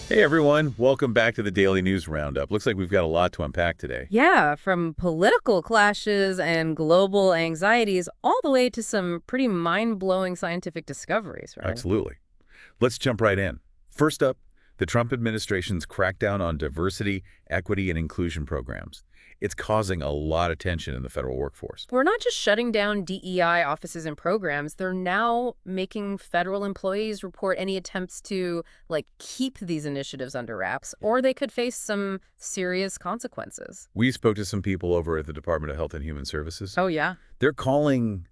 Hey everyone, welcome back to the Daily News Roundup. Looks like we've got a lot to unpack today. Yeah, from political clashes and global anxieties all the way to some pretty mind-blowing scientific discoveries, right? Absolutely. Let's jump right in. First up, the Trump administration's crackdown on diversity, equity, and inclusion programs. It's causing a lot of tension in the federal workforce. We're not just shutting down DEI offices and programs, they're now making federal employees report any attempts to, keep these initiatives under wraps, or they could face some serious consequences. We spoke to some people over at the Department of Health and Human Services. Oh, yeah? They're calling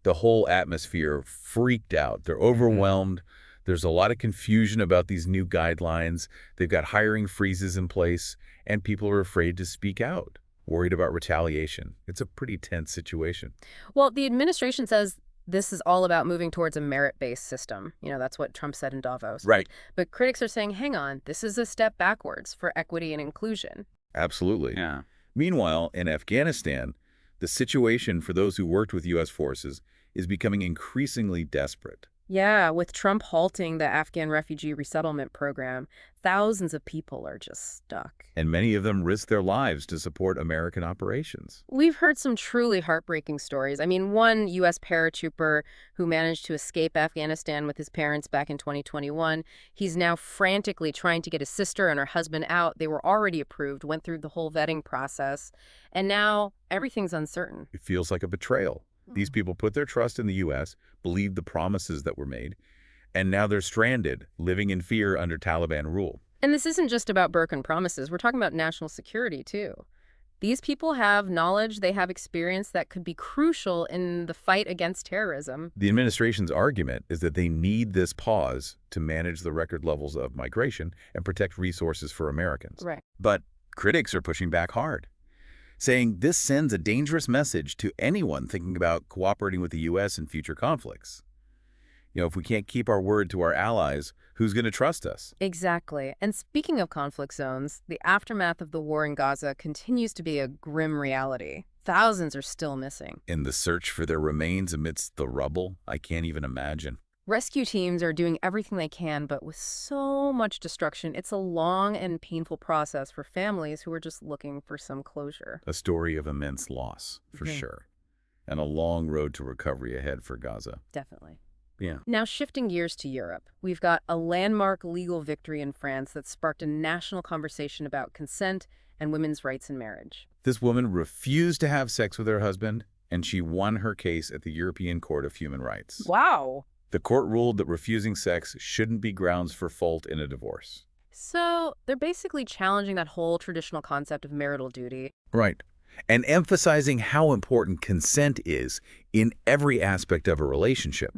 the whole atmosphere freaked out. They're overwhelmed. There's a lot of confusion about these new guidelines. They've got hiring freezes in place, and people are afraid to speak out, worried about retaliation. It's a pretty tense situation. Well, the administration says this is all about moving towards a merit-based system. That's what Trump said in Davos. Right. But critics are saying, hang on, this is a step backwards for equity and inclusion. Absolutely. Yeah. Meanwhile, in Afghanistan, the situation for those who worked with U.S. forces is becoming increasingly desperate. Yeah, with Trump halting the Afghan refugee resettlement program, thousands of people are just stuck. And many of them risk their lives to support American operations. We've heard some truly heartbreaking stories. I mean, one U.S. paratrooper who managed to escape Afghanistan with his parents back in 2021, he's now frantically trying to get his sister and her husband out. They were already approved, went through the whole vetting process, and now everything's uncertain. It feels like a betrayal. These people put their trust in the U.S., believed the promises that were made, and now they're stranded, living in fear under Taliban rule. And this isn't just about broken promises. We're talking about national security, too. These people have knowledge, they have experience that could be crucial in the fight against terrorism. The administration's argument is that they need this pause to manage the record levels of migration and protect resources for Americans. Right. But critics are pushing back hard, saying this sends a dangerous message to anyone thinking about cooperating with the U.S. in future conflicts. If we can't keep our word to our allies, who's going to trust us? Exactly. And speaking of conflict zones, the aftermath of the war in Gaza continues to be a grim reality. Thousands are still missing. In the search for their remains amidst the rubble, I can't even imagine. Rescue teams are doing everything they can, but with so much destruction, it's a long and painful process for families who are just looking for some closure. A story of immense loss, for sure, and a long road to recovery ahead for Gaza. Definitely. Yeah. Now, shifting gears to Europe, we've got a landmark legal victory in France that sparked a national conversation about consent and women's rights in marriage. This woman refused to have sex with her husband, and she won her case at the European Court of Human Rights. Wow. The court ruled that refusing sex shouldn't be grounds for fault in a divorce. So they're basically challenging that whole traditional concept of marital duty. Right. And emphasizing how important consent is in every aspect of a relationship,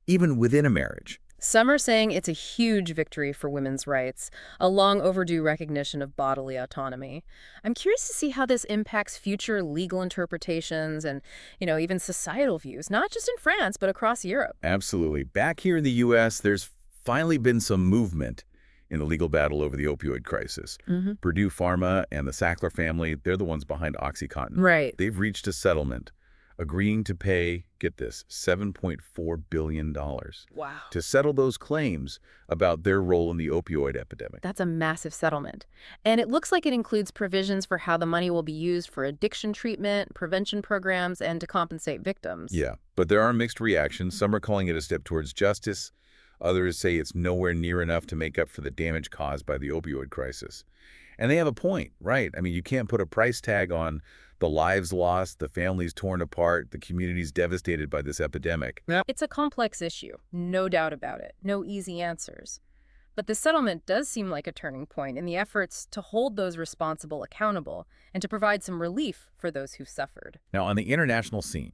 even within a marriage. Some are saying it's a huge victory for women's rights, a long overdue recognition of bodily autonomy. I'm curious to see how this impacts future legal interpretations and, even societal views, not just in France, but across Europe. Absolutely. Back here in the U.S., there's finally been some movement in the legal battle over the opioid crisis. Purdue Pharma and the Sackler family, they're the ones behind OxyContin. Right. They've reached a settlement agreeing to pay, get this, $7.4 billion Wow. to settle those claims about their role in the opioid epidemic. That's a massive settlement. And it looks like it includes provisions for how the money will be used for addiction treatment, prevention programs, and to compensate victims. Yeah, but there are mixed reactions. Some are calling it a step towards justice. Others say it's nowhere near enough to make up for the damage caused by the opioid crisis. And they have a point, right? I mean, you can't put a price tag on the lives lost, the families torn apart, the communities devastated by this epidemic. It's a complex issue, no doubt about it. No easy answers. But the settlement does seem like a turning point in the efforts to hold those responsible accountable and to provide some relief for those who've suffered. Now, on the international scene,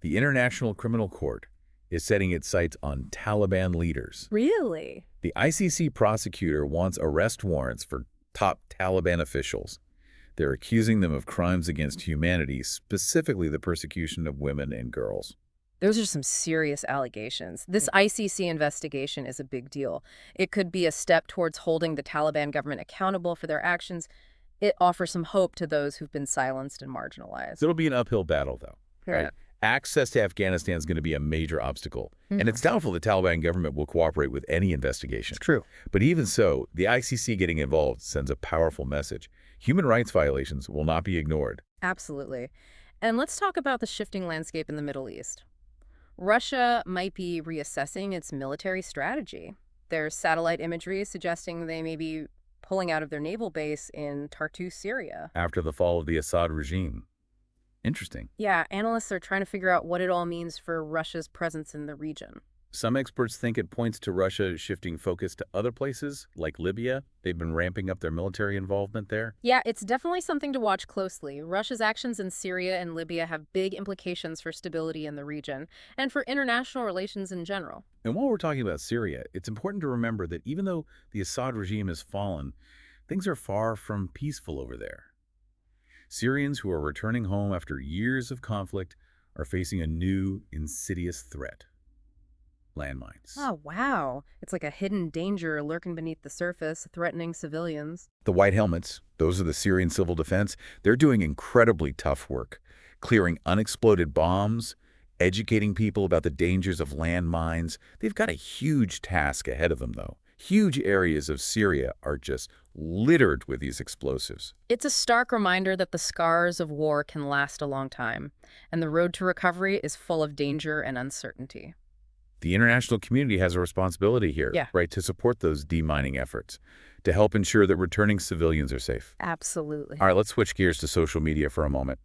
the International Criminal Court is setting its sights on Taliban leaders. Really? The ICC prosecutor wants arrest warrants for top Taliban officials. They're accusing them of crimes against humanity, specifically the persecution of women and girls. Those are some serious allegations. This ICC investigation is a big deal. It could be a step towards holding the Taliban government accountable for their actions. It offers some hope to those who've been silenced and marginalized. It'll be an uphill battle, though. Right. Access to Afghanistan is going to be a major obstacle, and Mhm. it's doubtful the Taliban government will cooperate with any It's investigation. true. But even so, the ICC getting involved sends a powerful message. Human rights violations will not be ignored. Absolutely. And let's talk about the shifting landscape in the Middle East. Russia might be reassessing its military strategy. There's satellite imagery suggesting they may be pulling out of their naval base in Tartus, Syria. After the fall of the Assad regime. Interesting. Yeah, analysts are trying to figure out what it all means for Russia's presence in the region. Some experts think it points to Russia shifting focus to other places, like Libya. They've been ramping up their military involvement there. Yeah, it's definitely something to watch closely. Russia's actions in Syria and Libya have big implications for stability in the region and for international relations in general. And while we're talking about Syria, it's important to remember that even though the Assad regime has fallen, things are far from peaceful over there. Syrians who are returning home after years of conflict are facing a new, insidious threat: landmines. Oh, wow. It's like a hidden danger lurking beneath the surface, threatening civilians. The White Helmets, those are the Syrian civil defense, they're doing incredibly tough work, clearing unexploded bombs, educating people about the dangers of landmines. They've got a huge task ahead of them, though. Huge areas of Syria are just littered with these explosives. It's a stark reminder that the scars of war can last a long time, and the road to recovery is full of danger and uncertainty. The international community has a responsibility here, Yeah. right, to support those demining efforts, to help ensure that returning civilians are safe. Absolutely. All right, let's switch gears to social media for a moment.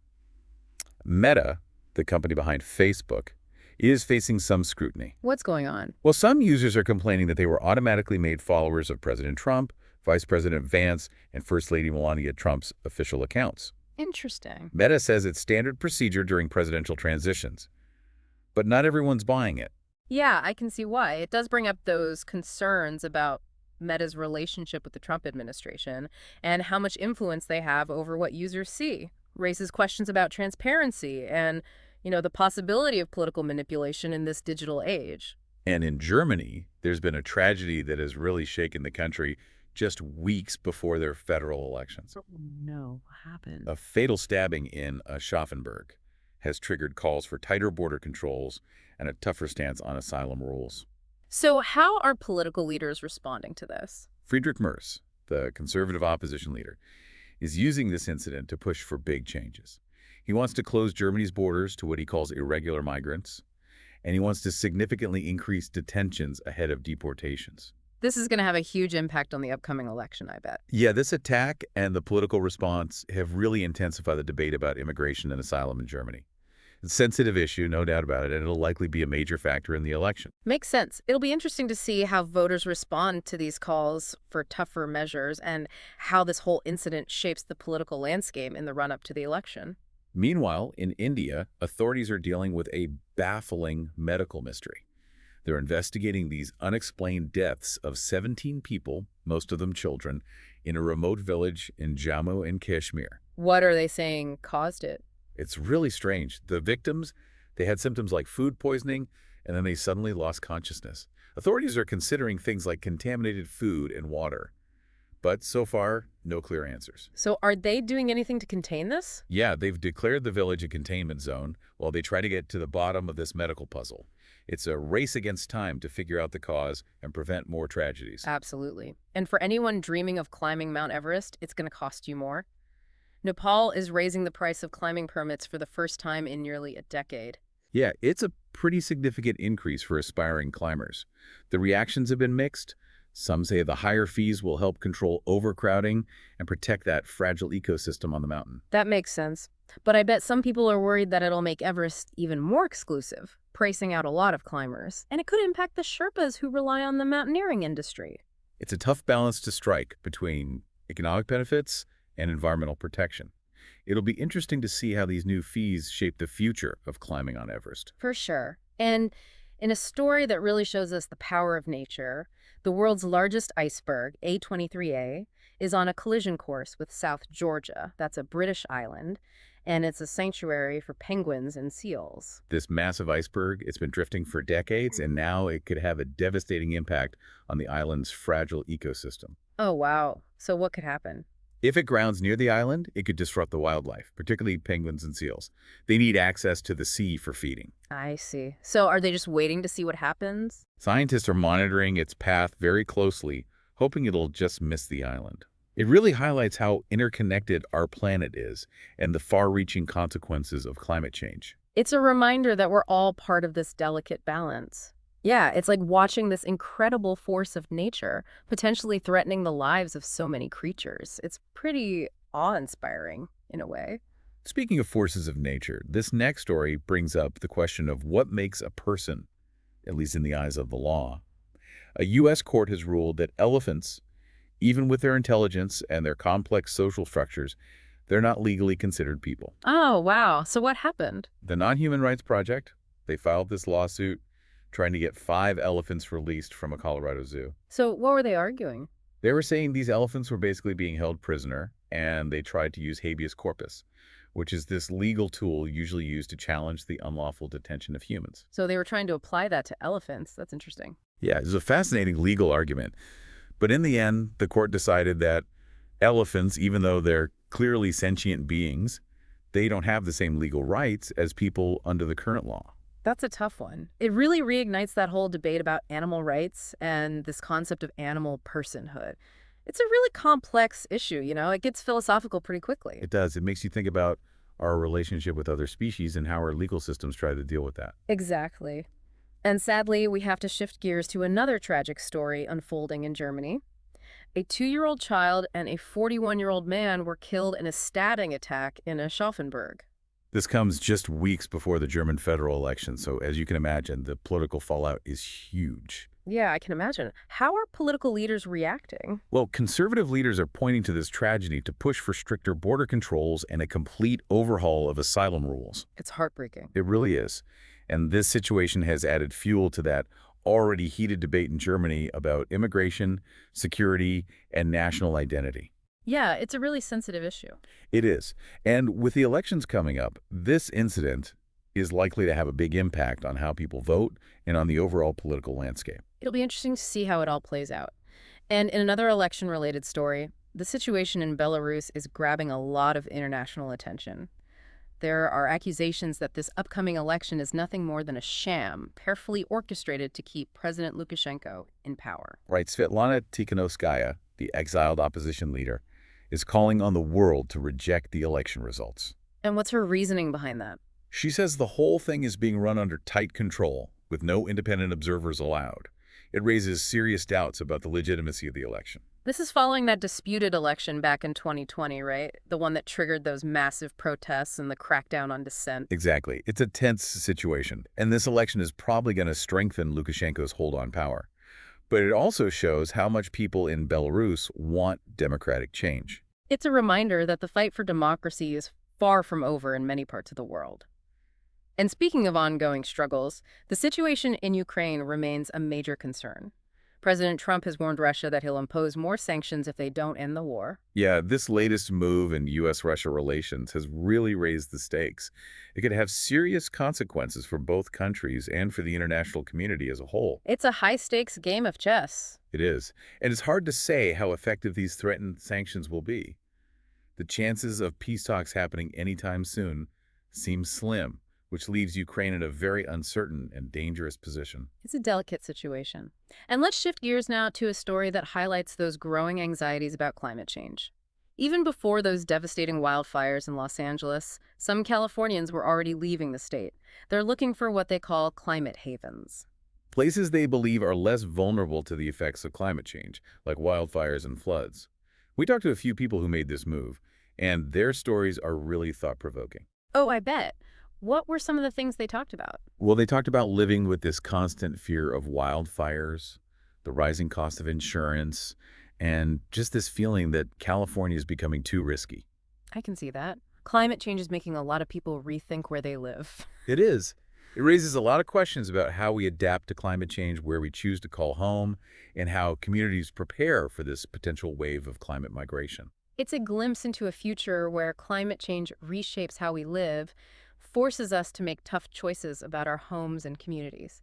Meta, the company behind Facebook, is facing some scrutiny. What's going on? Well, some users are complaining that they were automatically made followers of President Trump, Vice President Vance, and First Lady Melania Trump's official accounts. Interesting. Meta says it's standard procedure during presidential transitions, but not everyone's buying it. Yeah, I can see why. It does bring up those concerns about Meta's relationship with the Trump administration and how much influence they have over what users see. Raises questions about transparency and, the possibility of political manipulation in this digital age. And in Germany, there's been a tragedy that has really shaken the country just weeks before their federal elections. Oh, no. What happened? A fatal stabbing in Schaffenburg has triggered calls for tighter border controls and a tougher stance on asylum rules. So how are political leaders responding to this? Friedrich Merz, the conservative opposition leader, is using this incident to push for big changes. He wants to close Germany's borders to what he calls irregular migrants, and he wants to significantly increase detentions ahead of deportations. This is going to have a huge impact on the upcoming election, I bet. Yeah, this attack and the political response have really intensified the debate about immigration and asylum in Germany. It's a sensitive issue, no doubt about it, and it'll likely be a major factor in the election. Makes sense. It'll be interesting to see how voters respond to these calls for tougher measures and how this whole incident shapes the political landscape in the run-up to the election. Meanwhile, in India, authorities are dealing with a baffling medical mystery. They're investigating these unexplained deaths of 17 people, most of them children, in a remote village in Jammu and Kashmir. What are they saying caused it? It's really strange. The victims, they had symptoms like food poisoning, and then they suddenly lost consciousness. Authorities are considering things like contaminated food and water. But so far, no clear answers. So are they doing anything to contain this? Yeah, they've declared the village a containment zone while they try to get to the bottom of this medical puzzle. It's a race against time to figure out the cause and prevent more tragedies. Absolutely. And for anyone dreaming of climbing Mount Everest, it's going to cost you more. Nepal is raising the price of climbing permits for the first time in nearly a decade. Yeah, it's a pretty significant increase for aspiring climbers. The reactions have been mixed. Some say the higher fees will help control overcrowding and protect that fragile ecosystem on the mountain. That makes sense. But I bet some people are worried that it'll make Everest even more exclusive, pricing out a lot of climbers. And it could impact the Sherpas who rely on the mountaineering industry. It's a tough balance to strike between economic benefits and environmental protection. It'll be interesting to see how these new fees shape the future of climbing on Everest. For sure. And in a story that really shows us the power of nature, the world's largest iceberg, A23A, is on a collision course with South Georgia. That's a British island, and it's a sanctuary for penguins and seals. This massive iceberg, it's been drifting for decades, and now it could have a devastating impact on the island's fragile ecosystem. Oh, wow. So what could happen? If it grounds near the island, it could disrupt the wildlife, particularly penguins and seals. They need access to the sea for feeding. I see. So are they just waiting to see what happens? Scientists are monitoring its path very closely, hoping it'll just miss the island. It really highlights how interconnected our planet is and the far-reaching consequences of climate change. It's a reminder that we're all part of this delicate balance. Yeah, it's like watching this incredible force of nature potentially threatening the lives of so many creatures. It's pretty awe-inspiring in a way. Speaking of forces of nature, this next story brings up the question of what makes a person, at least in the eyes of the law. A U.S. court has ruled that elephants, even with their intelligence and their complex social structures, they're not legally considered people. Oh, wow. So what happened? The Non-Human Rights Project, they filed this lawsuit trying to get 5 elephants released from a Colorado zoo. So what were they arguing? They were saying these elephants were basically being held prisoner, and they tried to use habeas corpus, which is this legal tool usually used to challenge the unlawful detention of humans. So they were trying to apply that to elephants. That's interesting. Yeah, it's a fascinating legal argument. But in the end, the court decided that elephants, even though they're clearly sentient beings, they don't have the same legal rights as people under the current law. That's a tough one. It really reignites that whole debate about animal rights and this concept of animal personhood. It's a really complex issue, It gets philosophical pretty quickly. It does. It makes you think about our relationship with other species and how our legal systems try to deal with that. Exactly. And sadly, we have to shift gears to another tragic story unfolding in Germany. A 2-year-old child and a 41-year-old man were killed in a stabbing attack in Aschaffenburg. This comes just weeks before the German federal election, so as you can imagine, the political fallout is huge. Yeah, I can imagine. How are political leaders reacting? Well, conservative leaders are pointing to this tragedy to push for stricter border controls and a complete overhaul of asylum rules. It's heartbreaking. It really is. And this situation has added fuel to that already heated debate in Germany about immigration, security, and national identity. Yeah, it's a really sensitive issue. It is. And with the elections coming up, this incident is likely to have a big impact on how people vote and on the overall political landscape. It'll be interesting to see how it all plays out. And in another election-related story, the situation in Belarus is grabbing a lot of international attention. There are accusations that this upcoming election is nothing more than a sham, carefully orchestrated to keep President Lukashenko in power. Right, Svetlana Tikhanovskaya, the exiled opposition leader, is calling on the world to reject the election results. And what's her reasoning behind that? She says the whole thing is being run under tight control, with no independent observers allowed. It raises serious doubts about the legitimacy of the election. This is following that disputed election back in 2020, right? The one that triggered those massive protests and the crackdown on dissent. Exactly. It's a tense situation, and this election is probably going to strengthen Lukashenko's hold on power. But it also shows how much people in Belarus want democratic change. It's a reminder that the fight for democracy is far from over in many parts of the world. And speaking of ongoing struggles, the situation in Ukraine remains a major concern. President Trump has warned Russia that he'll impose more sanctions if they don't end the war. Yeah, this latest move in U.S.-Russia relations has really raised the stakes. It could have serious consequences for both countries and for the international community as a whole. It's a high-stakes game of chess. It is. And it's hard to say how effective these threatened sanctions will be. The chances of peace talks happening anytime soon seem slim, which leaves Ukraine in a very uncertain and dangerous position. It's a delicate situation. And let's shift gears now to a story that highlights those growing anxieties about climate change. Even before those devastating wildfires in Los Angeles, some Californians were already leaving the state. They're looking for what they call climate havens. Places they believe are less vulnerable to the effects of climate change, like wildfires and floods. We talked to a few people who made this move, and their stories are really thought-provoking. Oh, I bet. What were some of the things they talked about? Well, they talked about living with this constant fear of wildfires, the rising cost of insurance, and just this feeling that California is becoming too risky. I can see that. Climate change is making a lot of people rethink where they live. It is. It raises a lot of questions about how we adapt to climate change, where we choose to call home, and how communities prepare for this potential wave of climate migration. It's a glimpse into a future where climate change reshapes how we live, forces us to make tough choices about our homes and communities.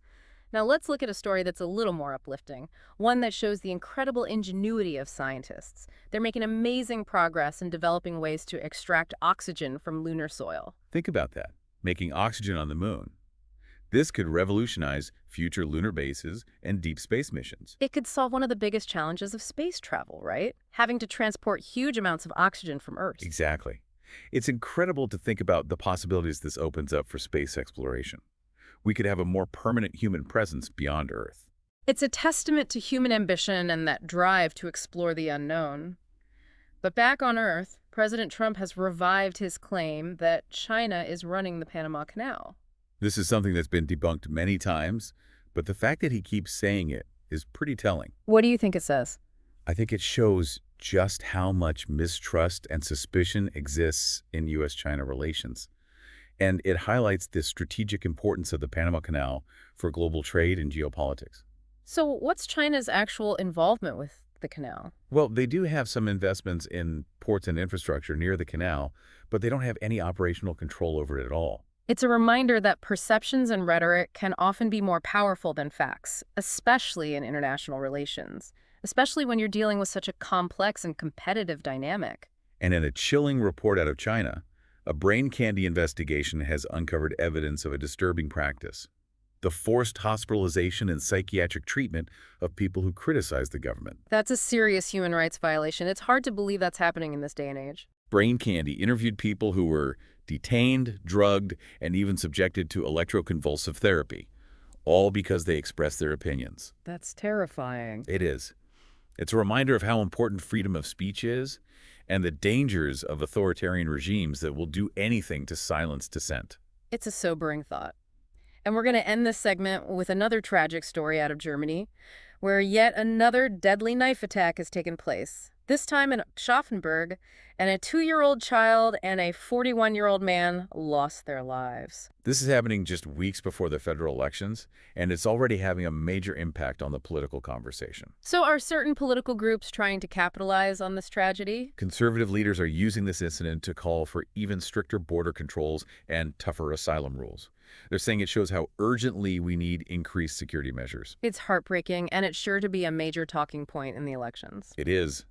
Now let's look at a story that's a little more uplifting, one that shows the incredible ingenuity of scientists. They're making amazing progress in developing ways to extract oxygen from lunar soil. Think about that, making oxygen on the moon. This could revolutionize future lunar bases and deep space missions. It could solve one of the biggest challenges of space travel, right? Having to transport huge amounts of oxygen from Earth. Exactly. It's incredible to think about the possibilities this opens up for space exploration. We could have a more permanent human presence beyond Earth. It's a testament to human ambition and that drive to explore the unknown. But back on Earth, President Trump has revived his claim that China is running the Panama Canal. This is something that's been debunked many times, but the fact that he keeps saying it is pretty telling. What do you think it says? I think it shows just how much mistrust and suspicion exists in U.S.-China relations. And it highlights the strategic importance of the Panama Canal for global trade and geopolitics. So what's China's actual involvement with the canal? Well, they do have some investments in ports and infrastructure near the canal, but they don't have any operational control over it at all. It's a reminder that perceptions and rhetoric can often be more powerful than facts, especially in international relations, especially when you're dealing with such a complex and competitive dynamic. And in a chilling report out of China, a brain candy investigation has uncovered evidence of a disturbing practice: the forced hospitalization and psychiatric treatment of people who criticize the government. That's a serious human rights violation. It's hard to believe that's happening in this day and age. Brain Candy interviewed people who were detained, drugged, and even subjected to electroconvulsive therapy, all because they expressed their opinions. That's terrifying. It is. It's a reminder of how important freedom of speech is and the dangers of authoritarian regimes that will do anything to silence dissent. It's a sobering thought. And we're going to end this segment with another tragic story out of Germany, where yet another deadly knife attack has taken place. This time in Schaffenburg, and a 2-year-old child and a 41-year-old man lost their lives. This is happening just weeks before the federal elections, and it's already having a major impact on the political conversation. So are certain political groups trying to capitalize on this tragedy? Conservative leaders are using this incident to call for even stricter border controls and tougher asylum rules. They're saying it shows how urgently we need increased security measures. It's heartbreaking, and it's sure to be a major talking point in the elections. It is.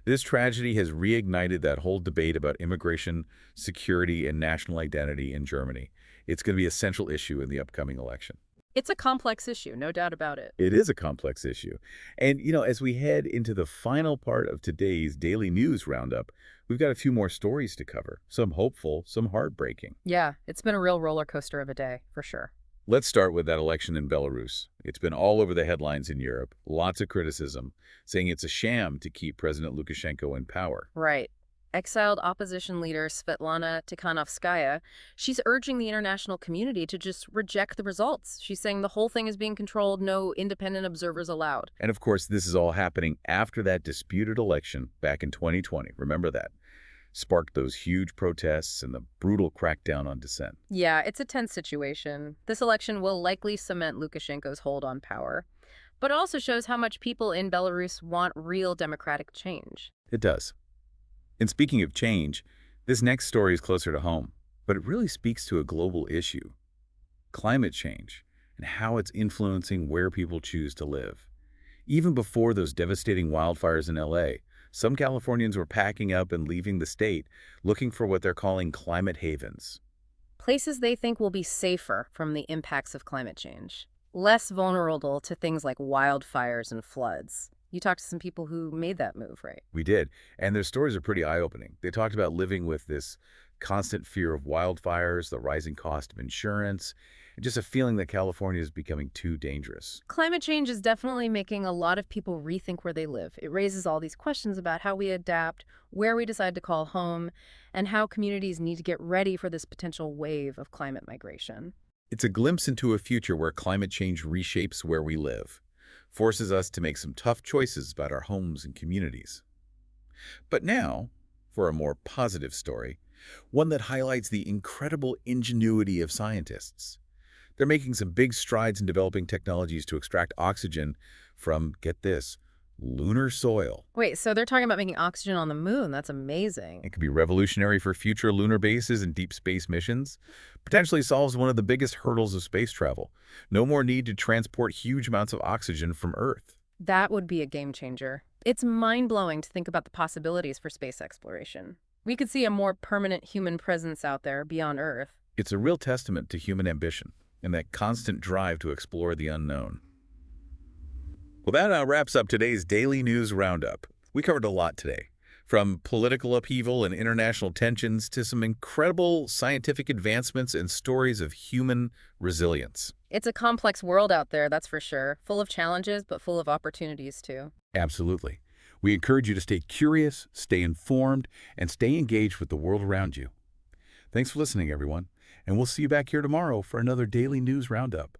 This tragedy has reignited that whole debate about immigration, security, and national identity in Germany. It's going to be a central issue in the upcoming election. It's a complex issue, no doubt about it. It is a complex issue. And, as we head into the final part of today's Daily News Roundup, we've got a few more stories to cover, some hopeful, some heartbreaking. Yeah, it's been a real roller coaster of a day, for sure. Let's start with that election in Belarus. It's been all over the headlines in Europe, lots of criticism, saying it's a sham to keep President Lukashenko in power. Right. Exiled opposition leader Svetlana Tikhanovskaya, she's urging the international community to just reject the results. She's saying the whole thing is being controlled, no independent observers allowed. And of course, this is all happening after that disputed election back in 2020. Remember that? Sparked those huge protests and the brutal crackdown on dissent. Yeah, it's a tense situation. This election will likely cement Lukashenko's hold on power, but it also shows how much people in Belarus want real democratic change. It does. And speaking of change, this next story is closer to home, but it really speaks to a global issue: climate change and how it's influencing where people choose to live. Even before those devastating wildfires in LA, some Californians were packing up and leaving the state, looking for what they're calling climate havens. Places they think will be safer from the impacts of climate change, less vulnerable to things like wildfires and floods. You talked to some people who made that move, right? We did, and their stories are pretty eye-opening. They talked about living with this constant fear of wildfires, the rising cost of insurance, and just a feeling that California is becoming too dangerous. Climate change is definitely making a lot of people rethink where they live. It raises all these questions about how we adapt, where we decide to call home, and how communities need to get ready for this potential wave of climate migration. It's a glimpse into a future where climate change reshapes where we live, forces us to make some tough choices about our homes and communities. But now, for a more positive story, one that highlights the incredible ingenuity of scientists. They're making some big strides in developing technologies to extract oxygen from, get this, lunar soil. Wait, so they're talking about making oxygen on the moon. That's amazing. It could be revolutionary for future lunar bases and deep space missions. Potentially solves one of the biggest hurdles of space travel. No more need to transport huge amounts of oxygen from Earth. That would be a game changer. It's mind-blowing to think about the possibilities for space exploration. We could see a more permanent human presence out there beyond Earth. It's a real testament to human ambition and that constant drive to explore the unknown. Well, that wraps up today's Daily News Roundup. We covered a lot today, from political upheaval and international tensions to some incredible scientific advancements and stories of human resilience. It's a complex world out there, that's for sure. Full of challenges, but full of opportunities, too. Absolutely. We encourage you to stay curious, stay informed, and stay engaged with the world around you. Thanks for listening, everyone, and we'll see you back here tomorrow for another Daily News Roundup.